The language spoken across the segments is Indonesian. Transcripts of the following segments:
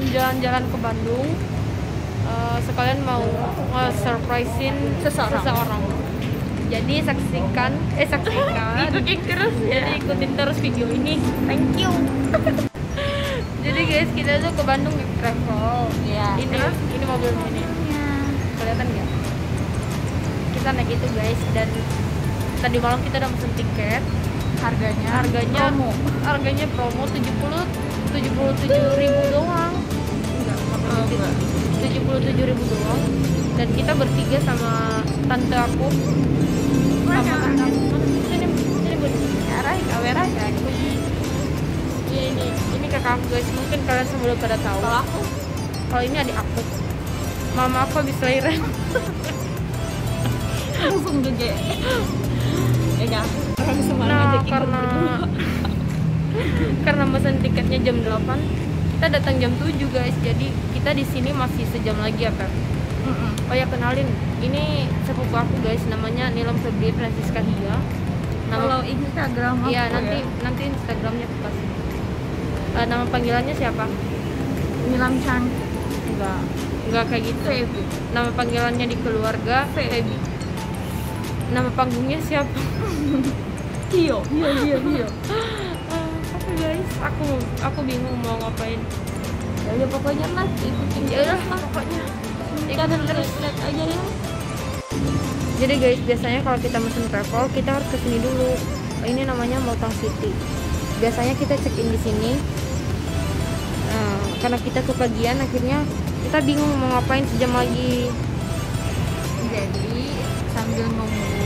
jalan-jalan ke Bandung, sekalian mau surprisein seseorang. Jadi saksikan ikutin terus ya. Ikutin terus video ini. Thank you. Jadi guys, kita tuh ke Bandung di travel. Iya. Ini mobilnya ini. Kelihatan nggak? Kita naik itu guys, dan tadi malam kita udah pesen tiket. Harganya promo 77.000 doang. Enggak 77.000 doang. Dan kita bertiga sama tante aku. Sama tante aku. Ini arahin kamera ya. Ini kakak aku guys. Mungkin kalian semua udah pada tahu. Kalau ini adik aku. Mama aku habis lahiran. Langsung gede. Ya Nah, karena mesen tiketnya jam 8, kita datang jam 7 guys. Jadi kita di sini masih sejam lagi ya Pep. Oh ya, kenalin, ini sepupu aku guys, namanya Nilam Febri Francisca Hia. Kalau Instagram aku iya, nanti Instagramnya aku kasih. Nama panggilannya siapa? Nilam Chan. Enggak kayak gitu. Feby. Nama panggilannya di keluarga Feby. Nama panggungnya siapa? Iya. Apa guys? Aku bingung mau ngapain. Ya pokoknya lah ikutin Ya udah pokoknya. Ikutin terus lihat aja ya. Jadi guys, biasanya kalau kita mesen travel, kita harus kesini dulu. Ini namanya Motong City. Biasanya kita check in di sini. Karena kita kepagian, akhirnya kita bingung mau ngapain sejam lagi. Jadi sambil nunggu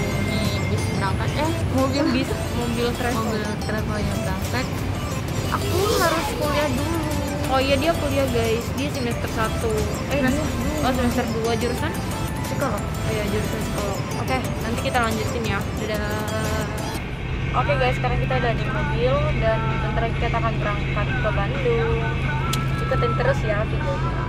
bis berangkat mobil travelnya berangkat, aku harus kuliah dulu. Oh iya, dia kuliah guys, dia semester 1 semester 2 jurusan psikolog. Iya, jurusan psikolog. Oke, nanti kita lanjutin ya. Dadah. Oke guys, sekarang kita udah di mobil dan bentar lagi kita akan berangkat ke Bandung. Ikutin terus ya videonya.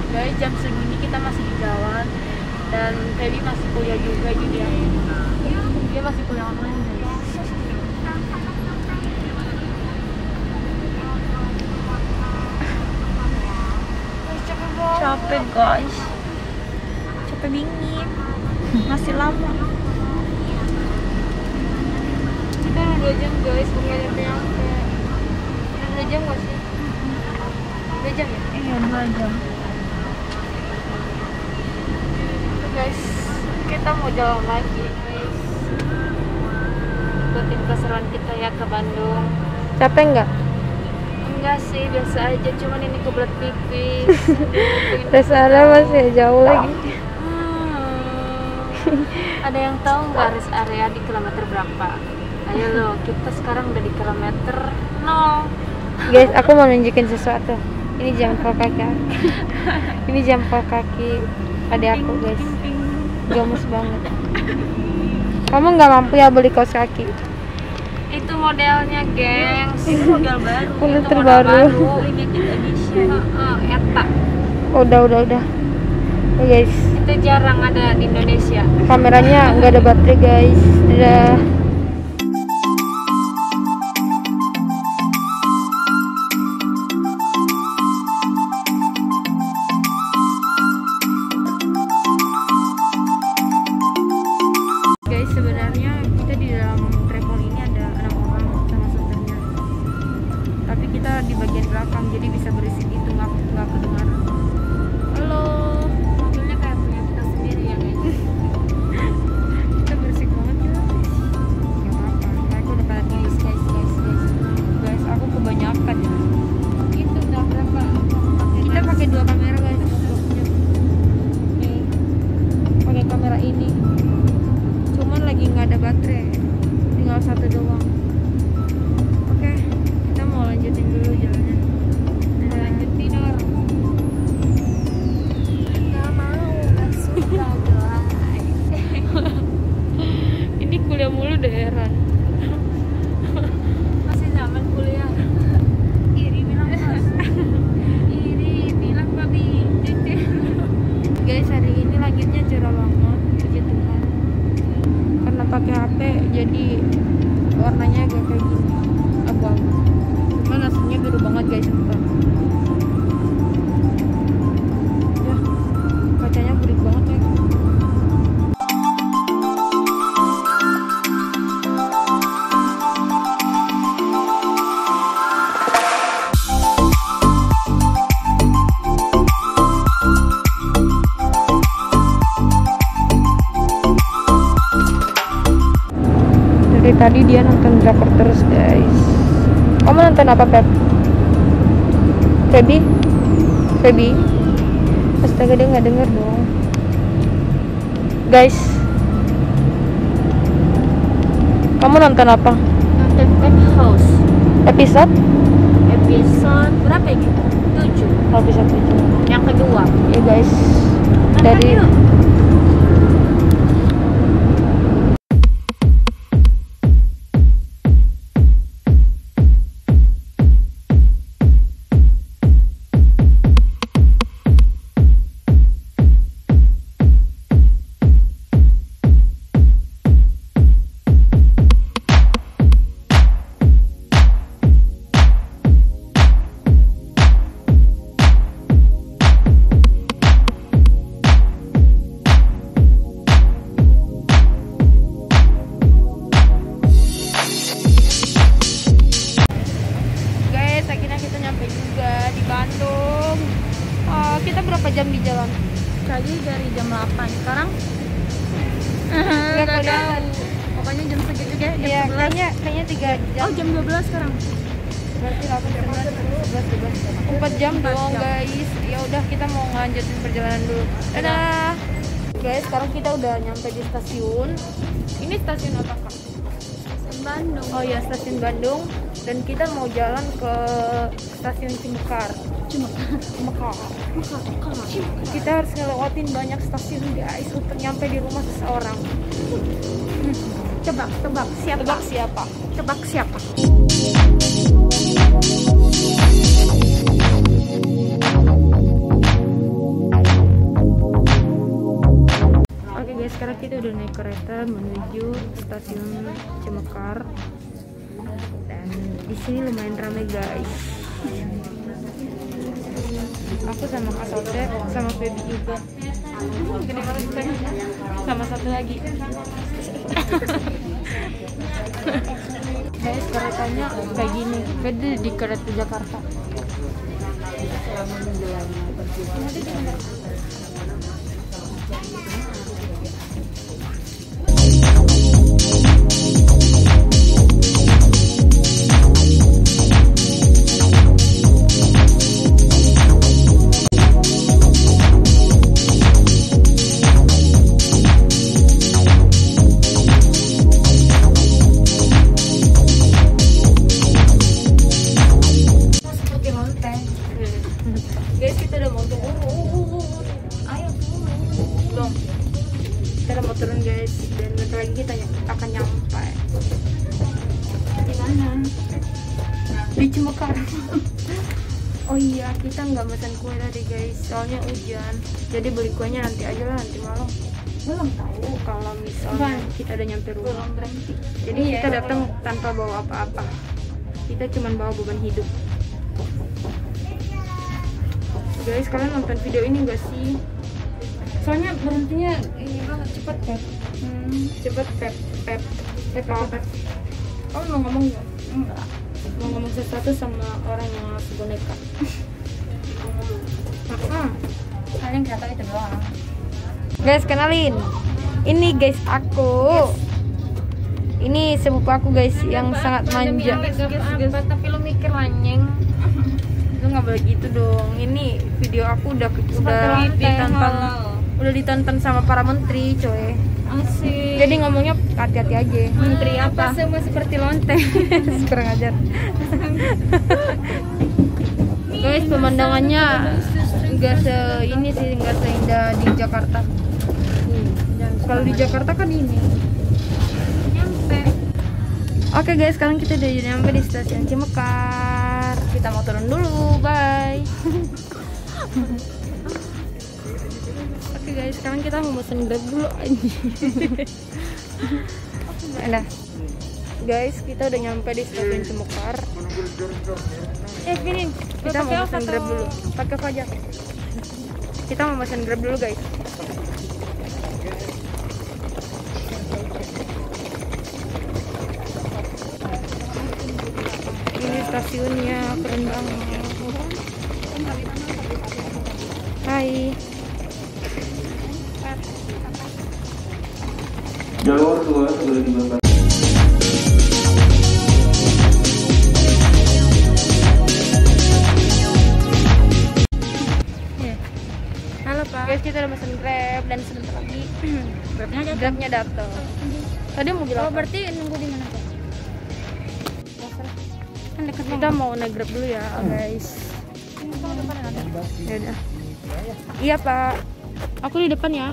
Guys, jam segini kita masih di jalan dan Feby masih kuliah juga, jadi dia masih kuliah online guys. Capek guys, capek bingit, masih lama. Kita udah 2 jam guys, bukan nyampe. Udah 2 jam gak sih? 2 jam ya? Iya, 2 jam. Guys, kita mau jalan lagi guys. Ikutin keseruan kita ya ke Bandung. Capek nggak? Enggak sih, biasa aja, cuman ini kebelet pipis. Rest area masih jauh lagi. Ada yang tahu nggak rest area di kilometer berapa? Ayo lo, kita sekarang udah di kilometer 0. Guys, aku mau nunjukin sesuatu. Ini jempol kaki. Ini jempol kaki adik aku guys. Gemes banget. Kamu nggak mampu ya beli kaos kaki? Itu modelnya gengs. Itu model baru. Model itu terbaru. Limited edition. Eta. Udah. Oh, guys. Itu jarang ada di Indonesia. Kameranya nggak ada baterai guys. Udah. Sebenarnya kita di dalam travel ini ada 6 orang sama supirnya, tapi kita di bagian belakang jadi bisa berisik itu nggak kedengaran. Halo, mobilnya kayak punya kita sendiri ya guys. Kita berisik banget ya. Tadi dia nonton drakor terus guys. Kamu nonton apa Pep? Feby? Astaga, dia nggak denger dong. Guys, kamu nonton apa? Nonton Penthouse. Episode Berapa ini? 7. episode 7. Yang kedua. Ya guys, Nonton dari yuk. kita berapa jam di jalan? Tadi dari jam 8, sekarang Nggak nggak kelihatan. tahu. Pokoknya jam segitu deh, jam Iya, 11. kayaknya 3 jam. Oh, jam 12 sekarang. Berarti 8 jam, 4 jam 4 dong jam. guys. Ya udah, kita mau ngelanjutin perjalanan dulu. Dadah. Guys, sekarang kita udah nyampe di stasiun. Ini stasiun apa kak? Bandung. Oh ya, stasiun Bandung. Dan kita mau jalan ke stasiun Cimekar. Cimekar. Kita harus ngelewatin banyak stasiun guys untuk nyampe di rumah seseorang. Tebak siapa? Tebak siapa? Oke guys, sekarang kita udah naik kereta menuju stasiun Cimekar. Dan di sini lumayan ramai guys. Aku sama Kak Sote, sama Feby juga. Sama satu lagi. Guys, keretanya kayak gini. Beda di kereta Jakarta. Guys, kita udah mau turun. Ayo turun. Kita udah mau turun guys. Dan bentar lagi kita akan nyampe. Di mana? Di Cimekar. Oh iya, kita nggak pesan kue tadi guys. Soalnya hujan. Jadi beli kuenya nanti aja lah, nanti malam. Belum tahu kalau misalnya kita udah nyampe rumah. Jadi kita datang tanpa bawa apa-apa. Kita cuma bawa beban hidup. Guys, kalian nonton video ini enggak sih? Soalnya berhentinya ini banget cepet Pep. Cepet Pep. Kamu mau ngomong nggak? Enggak. Mau ngomong sesuatu sama orang yang ngasih boneka. Kalian nggak tahu itu doang. Guys, kenalin. Ini guys aku. Ini sepupu aku guys yang sangat manja. Tapi lu mikir lanyeng. Lu nggak boleh gitu dong. Ini video aku udah ditonton sama para menteri coy. Asik. Jadi ngomongnya hati-hati aja. Menteri apa? Semua seperti lonteng. Kurang ajar. Guys, pemandangannya enggak seindah di Jakarta. Kalau di Jakarta kan ini. Nyampe. Oke guys, sekarang kita udah nyampe di stasiun Cimekar. Kita mau turun dulu, bye. Oke guys, sekarang kita mau pesen Grab dulu aja. Udah. Guys, kita udah nyampe di stasiun Cimekar. Gini, kita mau pesen Grab dulu. Pakai Fajar. Kita mau pesen Grab dulu guys. Ini stasiunnya keren banget. Hai. Jalur 2 sudah dibakar. Guys, kita udah pesen Grab dan sebentar lagi Grabnya datang. Tadi mau bilang. Oh, berarti nunggu di mana tuh? Kan dekat. Kita mau naik Grab dulu ya, guys. Ya udah. Iya, Pak. Aku di depan ya.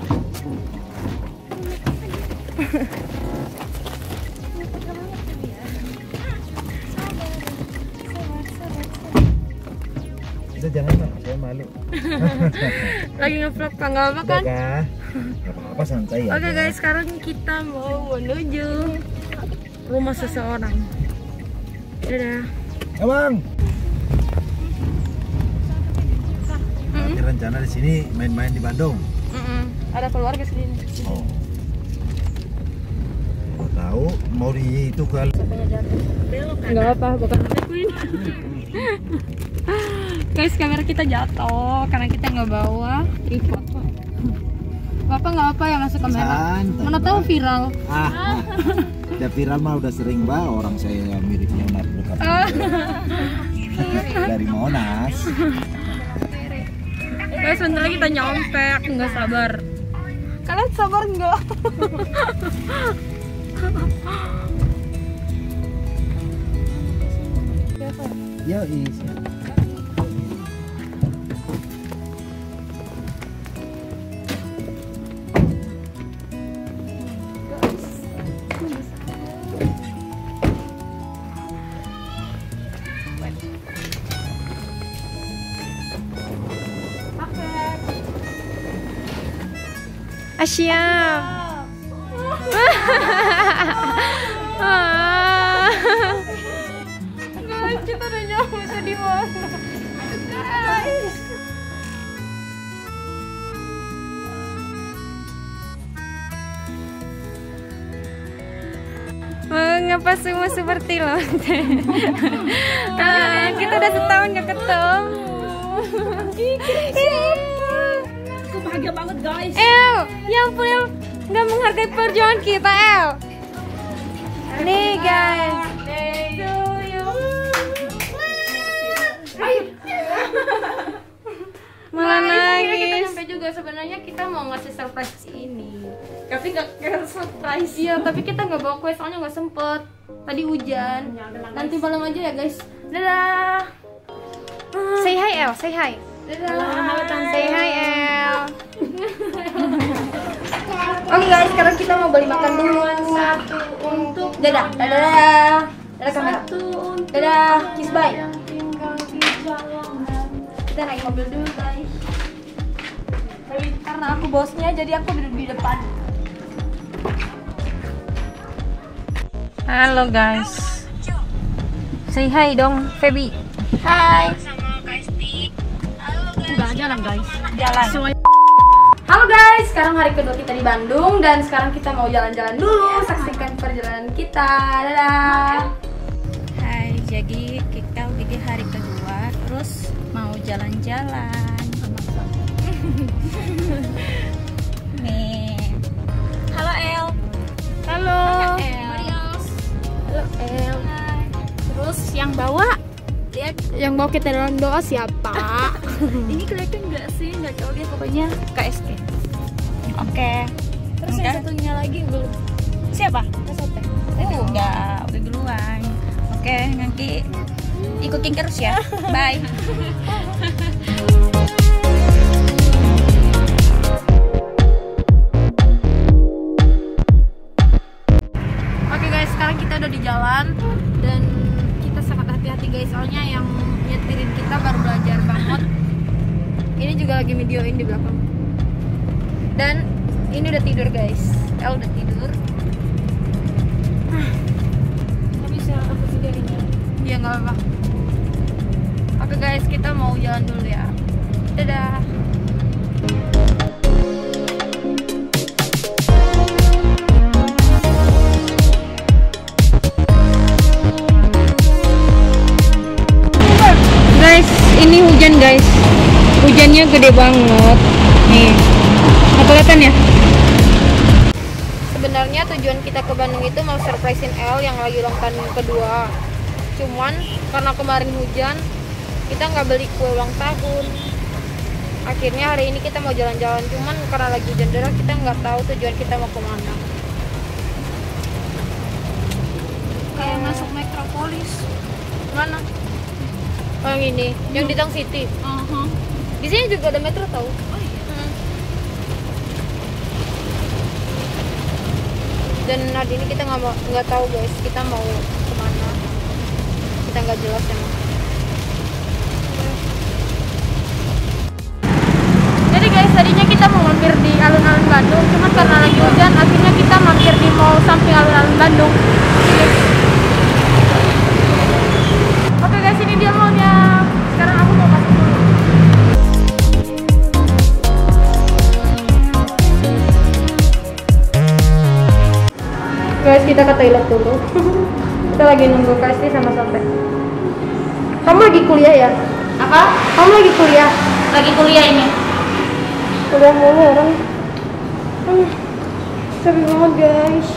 Bisa jangan Pak, saya malu. Lagi ngevlog tanggal apa kan? Enggak apa-apa, santai ya. Oke guys, sekarang kita mau menuju rumah seseorang. Dadah. Bang. Nanti rencana di sini main-main di Bandung. Ada keluarga sini. Oh. Mau tahu mau di itu ke Enggak apa, bukan Queen. Guys, kamera kita jatuh karena kita nggak bawa tripod. Bapak nggak apa ya masuk kamera. Mana tahu viral. Udah viral mah udah sering orang saya mirip Leonardo DiCaprio dari Monas. Guys, sebentar lagi kita nyampe, aku nggak sabar. Kalian sabar nggak? Ya is. Siap. Guys, kita udah nyampe di mana? Guys. Mengapa semua seperti lonte? Kita udah setahun gak ketemu. Aku bahagia banget guys. El, ya ampun El, nggak menghargai perjuangan kita El. Nih guys. Malah nangis. Kita nyampe juga, sebenarnya kita mau ngasih surprise ini. Tapi nggak kira surprise. Iya, tapi kita nggak bawa kue soalnya nggak sempet. Tadi hujan. Nanti malam aja ya guys. Dadah. Say hi El, say hi. Dadah. Say hi El. Oke guys, sekarang kita mau beli makan dulu. Satu untuk dadah, dadah, dadah kamera. Dadah, kiss bye. Kita naik mobil dulu guys. Karena aku bosnya, jadi aku duduk di depan. Halo guys. Say hi dong, Feby. Hai. Udah jalan guys. Jalan. Halo guys, sekarang hari kedua kita di Bandung dan sekarang kita mau jalan-jalan dulu. Saksikan perjalanan kita. Dadah. Hai, jadi kita udah di hari kedua, terus mau jalan-jalan. Nih. Halo El. Halo. El. Halo El. Terus yang bawa Yang bawa kita dalam doa siapa? ini kelihatan nggak sih? Nggak tahu dia, pokoknya KSK. Oke. Terus yang satunya lagi belum. Siapa? Sote. Udah duluan. Oke, nanti ikutin terus ya. Bye. Oke guys, sekarang kita udah di jalan dan kita sangat hati-hati guys, soalnya yang nyetirin kita baru belajar banget. Ini juga lagi videoin di belakang. Dan ini udah tidur guys. El udah tidur. Nggak bisa aku videoinnya. Iya nggak apa-apa. Oke guys, kita mau jalan dulu ya. Dadah. Guys, ini hujan guys. Hujannya gede banget. Nih. Nggak kelihatan ya? Sebenarnya tujuan kita ke Bandung itu mau surprisein El yang lagi ulang tahun kedua. Cuman karena kemarin hujan, kita nggak beli kue ulang tahun. Akhirnya hari ini kita mau jalan-jalan, cuman karena lagi hujan deras kita nggak tahu tujuan kita mau kemana. Kayak masuk Metropolis. Mana? Oh, yang ini, yang di Tang City. Di sini juga ada metro tahu. Oh iya. Dan hari ini kita nggak tahu guys, kita mau kemana. Kita nggak jelas emang. Jadi guys, tadinya kita mau mampir di alun-alun Bandung, cuman karena lagi hujan, akhirnya kita mampir di mall samping alun-alun Bandung. Oke guys, ini dia mallnya. Sekarang aku mau masuk dulu. Guys, kita ke toilet dulu. Kita lagi nunggu Kasti sama Sote. Kamu lagi kuliah ya? Apa? Kamu lagi kuliah? Lagi kuliah ini. Udah mulu orang. Sepi banget guys.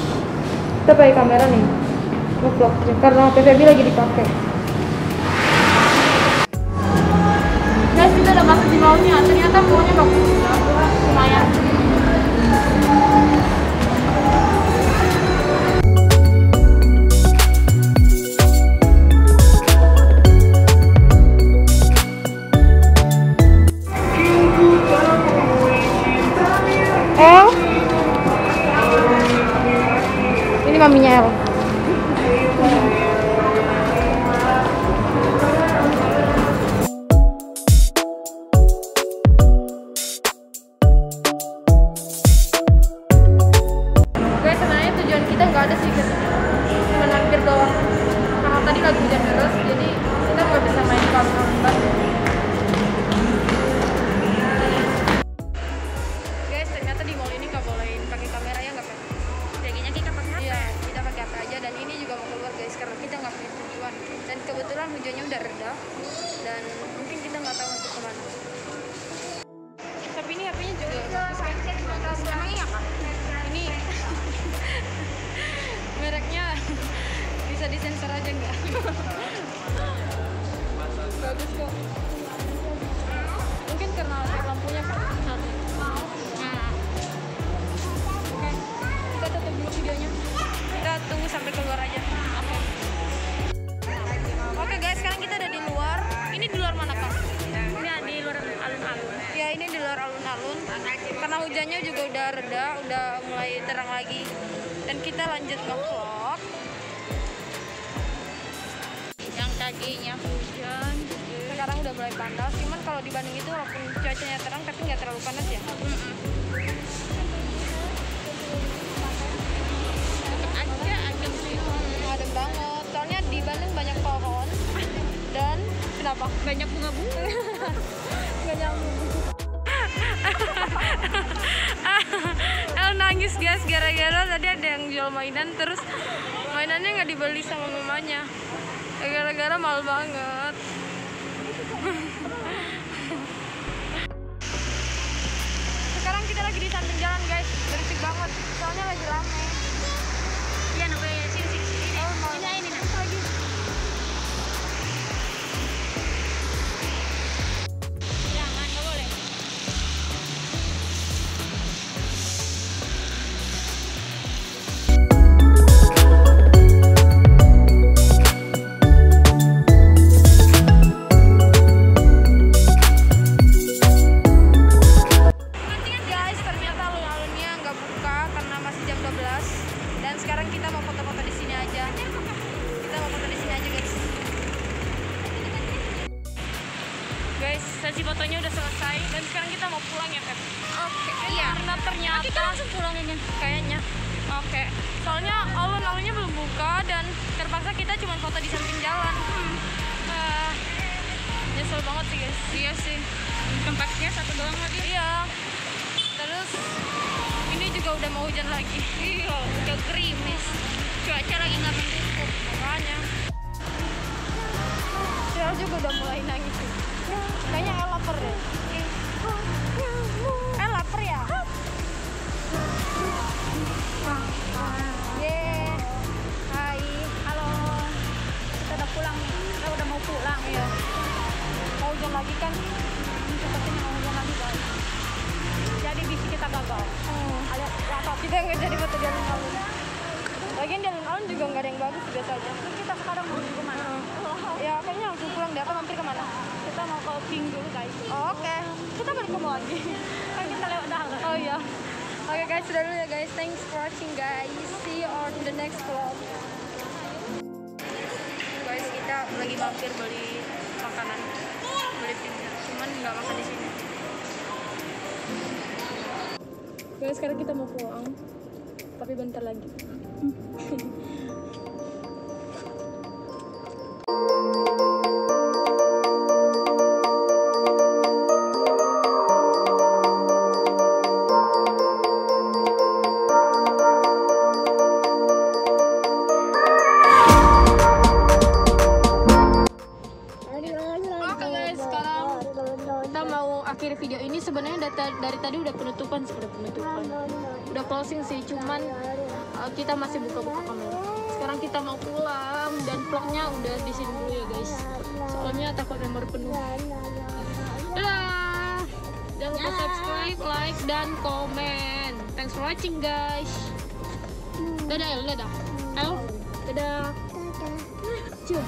Kita pakai kamera nih. Ngevlog karena HP Feby lagi dipakai. Guys, kita udah masuk di mallnya. Ternyata mallnya bagus. Lumayan. Ini maminya El. Guys, sebenarnya tujuan kita nggak ada sih, cuma mampir doang. Karena tadi lagi hujan deras, jadi kita nggak bisa main ke alun-alun. Guys, ternyata di mall ini nggak bolehin pakai kamera ya, nggak Pak? Jadinya kita pakai HP. Iya, kita pakai apa aja. Dan ini juga mau keluar guys, karena kita nggak punya tujuan. Dan kebetulan hujannya udah reda, dan mungkin kita nggak tahu untuk kemana. Tapi ini HP-nya juga bagus kan? Emang iya Kak? Ini mereknya bisa disensor aja nggak? Bagus kok. Mungkin karena lampunya kan. Oke, kita tutup dulu videonya. Kita tunggu sampai keluar aja. Oke guys, sekarang kita ada di luar. Ini di luar mana Kak? Ini di luar alun-alun. Ya, ini di luar alun-alun. Karena hujannya juga udah reda, udah mulai terang lagi. Dan kita lanjut ke vlog. Yang tadinya hujan. Sekarang udah mulai panas. Cuman kalau di Bandung itu walaupun cuacanya terang tapi nggak terlalu panas ya. Aja adem sih. Adem banget. Soalnya di Bandung banyak pohon. Dan kenapa? Banyak bunga-bunga. Nggak nyambung. El nangis guys gara-gara tadi ada yang jual mainan, terus mainannya nggak dibeli sama mamanya gara-gara mahal banget. Sekarang kita lagi di samping jalan guys, berisik banget soalnya lagi rame. Iya, namanya sini. Oh, mau Ini nah. lagi. Jangan, nggak boleh. Guys, ternyata alun-alunnya nggak buka karena masih jam 12. Dan sekarang kita mau foto-foto di sini aja. Kita mau foto di sini aja guys. Guys, sesi fotonya udah selesai dan sekarang kita mau pulang ya, Pep. Oke, Iya. Karena ternyata kita langsung pulang ini. kayaknya. Oke. Soalnya alun-alunnya belum buka dan terpaksa kita cuma foto di samping jalan. Nyesel banget sih guys. Iya sih. Tempatnya satu doang lagi. Iya. Terus ini juga udah mau hujan lagi. Iya, udah gerimis. Cuaca lagi nggak mendukung. Makanya. Cel juga udah mulai nangis sih. Kayaknya El lapar deh. El lapar ya? Yeay. Hai. Halo. Kita udah pulang nih. Kita udah mau pulang. Iya. Mau hujan lagi kan? Sepertinya mau hujan lagi guys. Kita nggak jadi foto di alun-alun. Lagian di alun-alun juga nggak ada yang bagus, biasa aja. Kita sekarang mau kemana? Ya kayaknya langsung pulang deh. Apa mampir kemana? Kita mau ke King dulu guys. Oh, oke. Kita balik ke mall lagi. Kan kita lewat dalam. Oh iya. Oke guys, sudah dulu ya guys. Thanks for watching guys. See you on the next vlog. Guys, kita lagi mampir beli makanan, beli pizza. Cuman nggak makan di sini. Guys, sekarang kita mau pulang, tapi bentar lagi. Akhir video ini sebenarnya dari tadi udah penutupan, udah closing sih, cuman kita masih buka-buka kamera. Sekarang kita mau pulang dan vlognya udah di sini dulu ya guys, soalnya takut member penuh. Dadah, jangan lupa subscribe, like dan komen. Thanks for watching guys. Dadah El, dadah El, dadah. Cium.